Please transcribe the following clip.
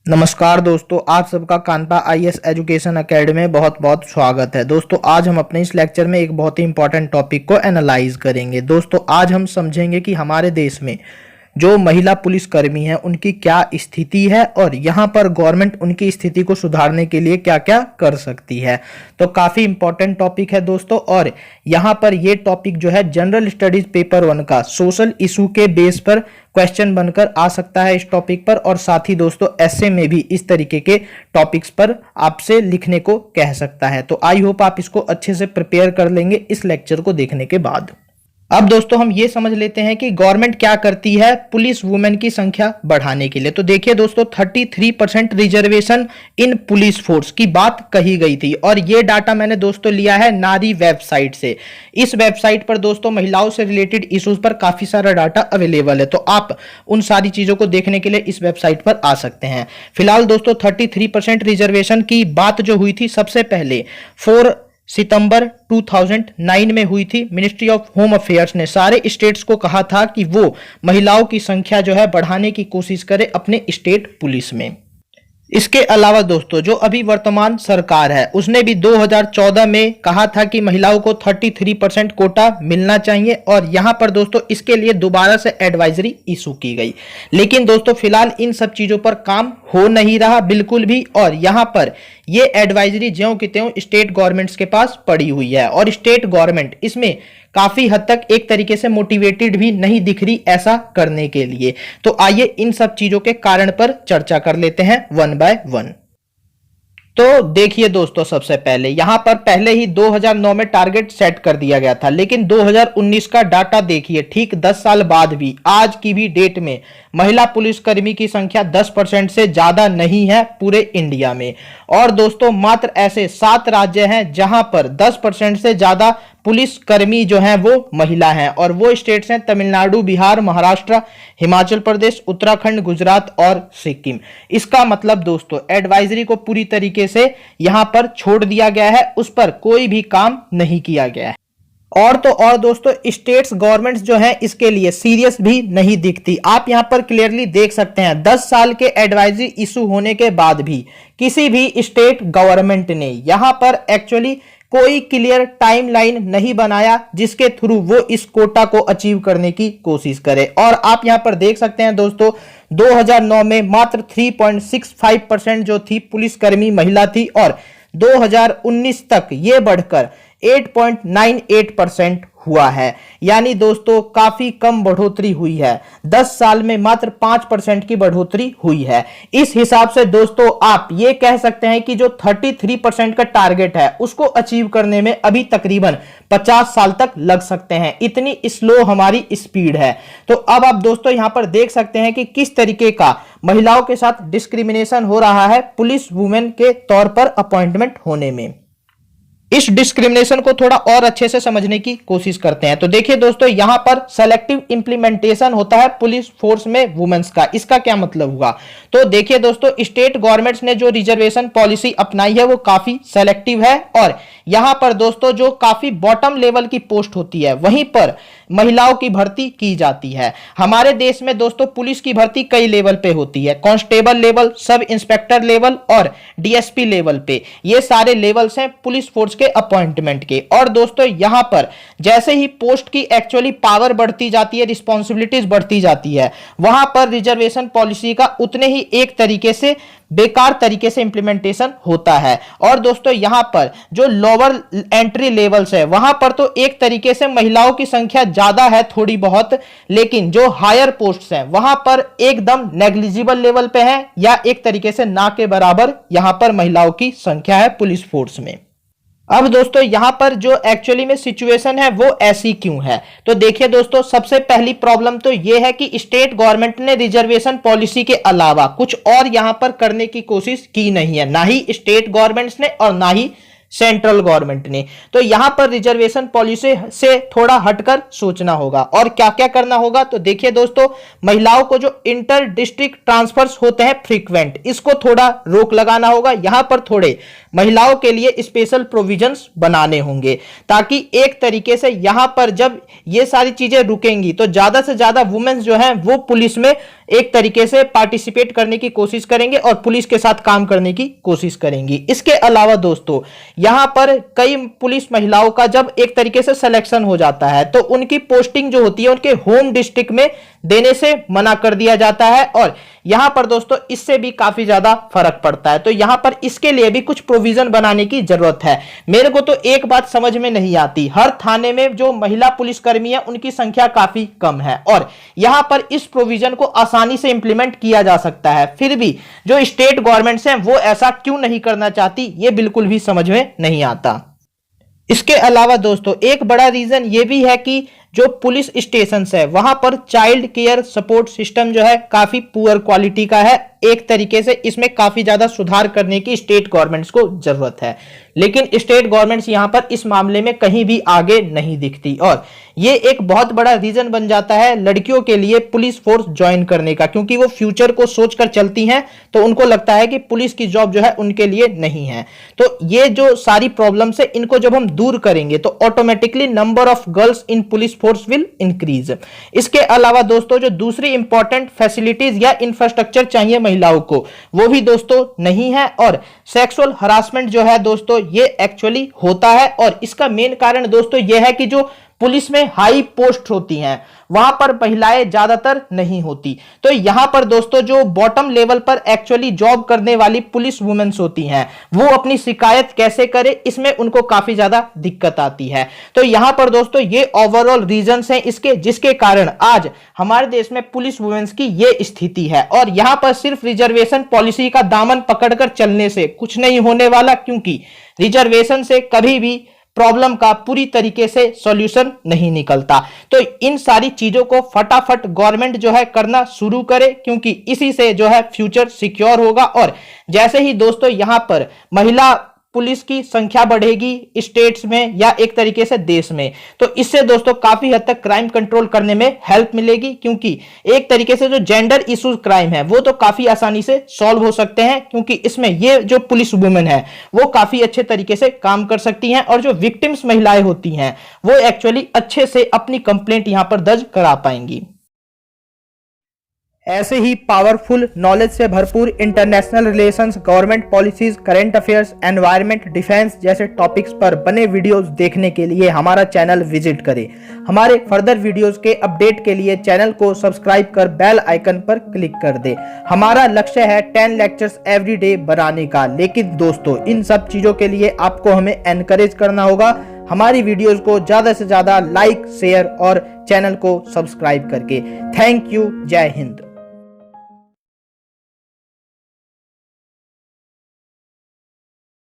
नमस्कार दोस्तों, आप सबका कानपा आईएएस एजुकेशन एकेडमी में बहुत बहुत स्वागत है। दोस्तों आज हम अपने इस लेक्चर में एक बहुत ही इंपॉर्टेंट टॉपिक को एनालाइज करेंगे। दोस्तों आज हम समझेंगे कि हमारे देश में जो महिला पुलिसकर्मी हैं उनकी क्या स्थिति है और यहाँ पर गवर्नमेंट उनकी स्थिति को सुधारने के लिए क्या क्या कर सकती है। तो काफ़ी इंपॉर्टेंट टॉपिक है दोस्तों, और यहाँ पर ये टॉपिक जो है जनरल स्टडीज पेपर 1 का सोशल इशू के बेस पर क्वेश्चन बनकर आ सकता है इस टॉपिक पर, और साथ ही दोस्तों एसए में भी इस तरीके के टॉपिक्स पर आपसे लिखने को कह सकता है। तो आई होप आप इसको अच्छे से प्रिपेयर कर लेंगे इस लेक्चर को देखने के बाद। अब दोस्तों हम ये समझ लेते हैं कि गवर्नमेंट क्या करती है पुलिस वुमेन की संख्या बढ़ाने के लिए। तो देखिए दोस्तों 33% रिजर्वेशन इन पुलिस फोर्स की बात कही गई थी, और ये डाटा मैंने दोस्तों लिया है नारी वेबसाइट से। इस वेबसाइट पर दोस्तों महिलाओं से रिलेटेड इश्यूज पर काफी सारा डाटा अवेलेबल है, तो आप उन सारी चीजों को देखने के लिए इस वेबसाइट पर आ सकते हैं। फिलहाल दोस्तों 33% रिजर्वेशन की बात जो हुई थी सबसे पहले 4 सितंबर 2009 में हुई थी। मिनिस्ट्री ऑफ होम अफेयर्स ने सारे स्टेट्स को कहा था कि वो महिलाओं की संख्या जो है बढ़ाने की कोशिश करे अपने स्टेट पुलिस में। इसके अलावा दोस्तों जो अभी वर्तमान सरकार है उसने भी 2014 में कहा था कि महिलाओं को 33% कोटा मिलना चाहिए, और यहां पर दोस्तों इसके लिए दोबारा से एडवाइजरी इशू की गई। लेकिन दोस्तों फिलहाल इन सब चीजों पर काम हो नहीं रहा बिल्कुल भी, और यहां पर ये एडवाइजरी ज्यों की त्यों स्टेट गवर्नमेंट्स के पास पड़ी हुई है, और स्टेट गवर्नमेंट इसमें काफी हद तक एक तरीके से मोटिवेटेड भी नहीं दिख रही ऐसा करने के लिए। तो आइए इन सब चीजों के कारण पर चर्चा कर लेते हैं वन बाय वन। तो देखिए दोस्तों सबसे पहले यहां पर पहले ही 2009 में टारगेट सेट कर दिया गया था, लेकिन 2019 का डाटा देखिए, ठीक 10 साल बाद भी आज की भी डेट में महिला पुलिसकर्मी की संख्या 10% से ज्यादा नहीं है पूरे इंडिया में। और दोस्तों मात्र ऐसे 7 राज्य हैं जहां पर 10% से ज्यादा पुलिसकर्मी जो हैं वो महिला हैं, और वो स्टेट्स हैं तमिलनाडु, बिहार, महाराष्ट्र, हिमाचल प्रदेश, उत्तराखंड, गुजरात और सिक्किम। इसका मतलब दोस्तों एडवाइजरी को पूरी तरीके से यहां पर छोड़ दिया गया है, उस पर कोई भी काम नहीं किया गया है। और तो और दोस्तों स्टेट्स गवर्नमेंट्स जो हैं इसके लिए सीरियस भी नहीं दिखती। आप यहां पर क्लियरली देख सकते हैं 10 साल के एडवाइजरी इशू होने के बाद भी किसी भी स्टेट गवर्नमेंट ने यहां पर एक्चुअली कोई क्लियर टाइमलाइन नहीं बनाया जिसके थ्रू वो इस कोटा को अचीव करने की कोशिश करे। और आप यहां पर देख सकते हैं दोस्तों 2009 में मात्र 3.65% जो थी पुलिसकर्मी महिला थी, और 2019 तक ये बढ़कर 8.98% हुआ है। यानी दोस्तों काफी कम बढ़ोतरी हुई है, 10 साल में मात्र 5% की बढ़ोतरी हुई है। इस हिसाब से दोस्तों आप ये कह सकते हैं कि जो 33% का टारगेट है उसको अचीव करने में अभी तकरीबन 50 साल तक लग सकते हैं, इतनी स्लो हमारी स्पीड है। तो अब आप दोस्तों यहां पर देख सकते हैं कि किस तरीके का महिलाओं के साथ डिस्क्रिमिनेशन हो रहा है पुलिस वुमेन के तौर पर अपॉइंटमेंट होने में। इस डिस्क्रिमिनेशन को थोड़ा और अच्छे से समझने की कोशिश करते हैं। तो देखिए दोस्तों यहां पर सेलेक्टिव इंप्लीमेंटेशन होता है पुलिस फोर्स में वुमेन्स का। इसका क्या मतलब हुआ? तो देखिए दोस्तों स्टेट गवर्नमेंट्स ने जो रिजर्वेशन पॉलिसी अपनाई है वो काफी सेलेक्टिव है, और यहां पर दोस्तों जो काफी बॉटम लेवल की पोस्ट होती है वहीं पर महिलाओं की भर्ती की जाती है। हमारे देश में दोस्तों पुलिस की भर्ती कई लेवल पे होती है, constable level, sub inspector level और डीएसपी लेवल पे। ये सारे लेवल्स हैं पुलिस फोर्स के अपॉइंटमेंट के। और दोस्तों यहां पर जैसे ही पोस्ट की एक्चुअली पावर बढ़ती जाती है, रिस्पॉन्सिबिलिटीज बढ़ती जाती है, वहां पर रिजर्वेशन पॉलिसी का उतने ही एक तरीके से बेकार तरीके से इंप्लीमेंटेशन होता है। और दोस्तों यहां पर जो लोअर एंट्री लेवल्स है वहां पर तो एक तरीके से महिलाओं की संख्या ज्यादा है थोड़ी बहुत, लेकिन जो हायर पोस्ट्स हैं वहां पर एकदम नेग्लिजिबल लेवल पे है, या एक तरीके से ना के बराबर यहां पर महिलाओं की संख्या है पुलिस फोर्स में। अब दोस्तों यहां पर जो एक्चुअली में सिचुएशन है वो ऐसी क्यों है? तो देखिए दोस्तों सबसे पहली प्रॉब्लम तो यह है कि स्टेट गवर्नमेंट ने रिजर्वेशन पॉलिसी के अलावा कुछ और यहां पर करने की कोशिश की नहीं है, ना ही स्टेट गवर्नमेंट्स ने और ना ही सेंट्रल गवर्नमेंट ने। तो यहां पर रिजर्वेशन पॉलिसी से थोड़ा हटकर सोचना होगा। और क्या क्या करना होगा? तो देखिए दोस्तों महिलाओं को जो इंटर डिस्ट्रिक्ट ट्रांसफर्स होते हैं फ्रीक्वेंट, इसको थोड़ा रोक लगाना होगा। यहां पर थोड़े महिलाओं के लिए स्पेशल प्रोविजंस बनाने होंगे, ताकि एक तरीके से यहां पर जब ये सारी चीजें रुकेंगी तो ज्यादा से ज्यादा वुमेन्स जो हैं वो पुलिस में एक तरीके से पार्टिसिपेट करने की कोशिश करेंगे और पुलिस के साथ काम करने की कोशिश करेंगी। इसके अलावा दोस्तों यहां पर कई पुलिस महिलाओं का जब एक तरीके से सिलेक्शन हो जाता है तो उनकी पोस्टिंग जो होती है उनके होम डिस्ट्रिक्ट में देने से मना कर दिया जाता है, और यहां पर दोस्तों इससे भी काफी ज्यादा फर्क पड़ता है। तो यहां पर इसके लिए भी कुछ प्रोविजन बनाने की जरूरत है। मेरे को तो एक बात समझ में नहीं आती, हर थाने में जो महिला पुलिसकर्मी है उनकी संख्या काफी कम है और यहां पर इस प्रोविजन को आसानी से इंप्लीमेंट किया जा सकता है, फिर भी जो स्टेट गवर्नमेंट्स हैं वो ऐसा क्यों नहीं करना चाहती, ये बिल्कुल भी समझ में नहीं आता। इसके अलावा दोस्तों एक बड़ा रीजन ये भी है कि जो पुलिस स्टेशन है वहां पर चाइल्ड केयर सपोर्ट सिस्टम जो है काफी पुअर क्वालिटी का है। एक तरीके से इसमें काफी ज्यादा सुधार करने की स्टेट गवर्नमेंट्स को जरूरत है, लेकिन स्टेट गवर्नमेंट्स यहां पर इस मामले में कहीं भी आगे नहीं दिखती, और ये एक बहुत बड़ा रीजन बन जाता है लड़कियों के लिए पुलिस फोर्स ज्वाइन करने का, क्योंकि वो फ्यूचर को सोचकर चलती हैं तो उनको लगता है कि पुलिस की जॉब जो है उनके लिए नहीं है। तो ये जो सारी प्रॉब्लम्स है इनको जब हम दूर करेंगे तो automatically number of girls in police force will increase. इसके अलावा दोस्तों जो दूसरी इंपॉर्टेंट फैसिलिटीज या इंफ्रास्ट्रक्चर चाहिए महिलाओं को वो भी दोस्तों नहीं है, और सेक्सुअल हरासमेंट जो है दोस्तों ये एक्चुअली होता है, और इसका मेन कारण दोस्तों ये है कि जो पुलिस में हाई पोस्ट होती हैं वहां पर महिलाएं ज्यादातर नहीं होती। तो यहां पर दोस्तों जो बॉटम लेवल पर एक्चुअली जॉब करने वाली पुलिस वुमेन्स होती हैं वो अपनी शिकायत कैसे करे, इसमें उनको काफी ज्यादा दिक्कत आती है। तो यहां पर दोस्तों ये ओवरऑल रीजंस हैं इसके, जिसके कारण आज हमारे देश में पुलिस वुमेन्स की ये स्थिति है। और यहां पर सिर्फ रिजर्वेशन पॉलिसी का दामन पकड़कर चलने से कुछ नहीं होने वाला, क्योंकि रिजर्वेशन से कभी भी प्रॉब्लम का पूरी तरीके से सॉल्यूशन नहीं निकलता। तो इन सारी चीजों को फटाफट गवर्नमेंट जो है करना शुरू करे, क्योंकि इसी से जो है फ्यूचर सिक्योर होगा। और जैसे ही दोस्तों यहां पर महिला पुलिस की संख्या बढ़ेगी स्टेट्स में या एक तरीके से देश में, तो इससे दोस्तों काफी हद तक क्राइम कंट्रोल करने में हेल्प मिलेगी, क्योंकि एक तरीके से जो जेंडर इश्यूज क्राइम है वो तो काफी आसानी से सॉल्व हो सकते हैं, क्योंकि इसमें ये जो पुलिस वुमेन है वो काफी अच्छे तरीके से काम कर सकती हैं, और जो विक्टिम्स महिलाएं होती हैं वो एक्चुअली अच्छे से अपनी कंप्लेंट यहां पर दर्ज करा पाएंगी। ऐसे ही पावरफुल नॉलेज से भरपूर international relations, government policies, current affairs, environment, defence जैसे टॉपिक्स पर बने वीडियोस देखने के लिए हमारा चैनल विजिट करें। हमारे फर्दर वीडियोस के अपडेट के लिए चैनल को सब्सक्राइब कर बेल आइकन पर क्लिक कर दे। हमारा लक्ष्य है 10 लेक्चर्स एवरी डे बनाने का, लेकिन दोस्तों इन सब चीजों के लिए आपको हमें एनकरेज करना होगा हमारी वीडियोस को ज्यादा से ज्यादा लाइक, शेयर और चैनल को सब्सक्राइब करके। Thank you. जय हिंद।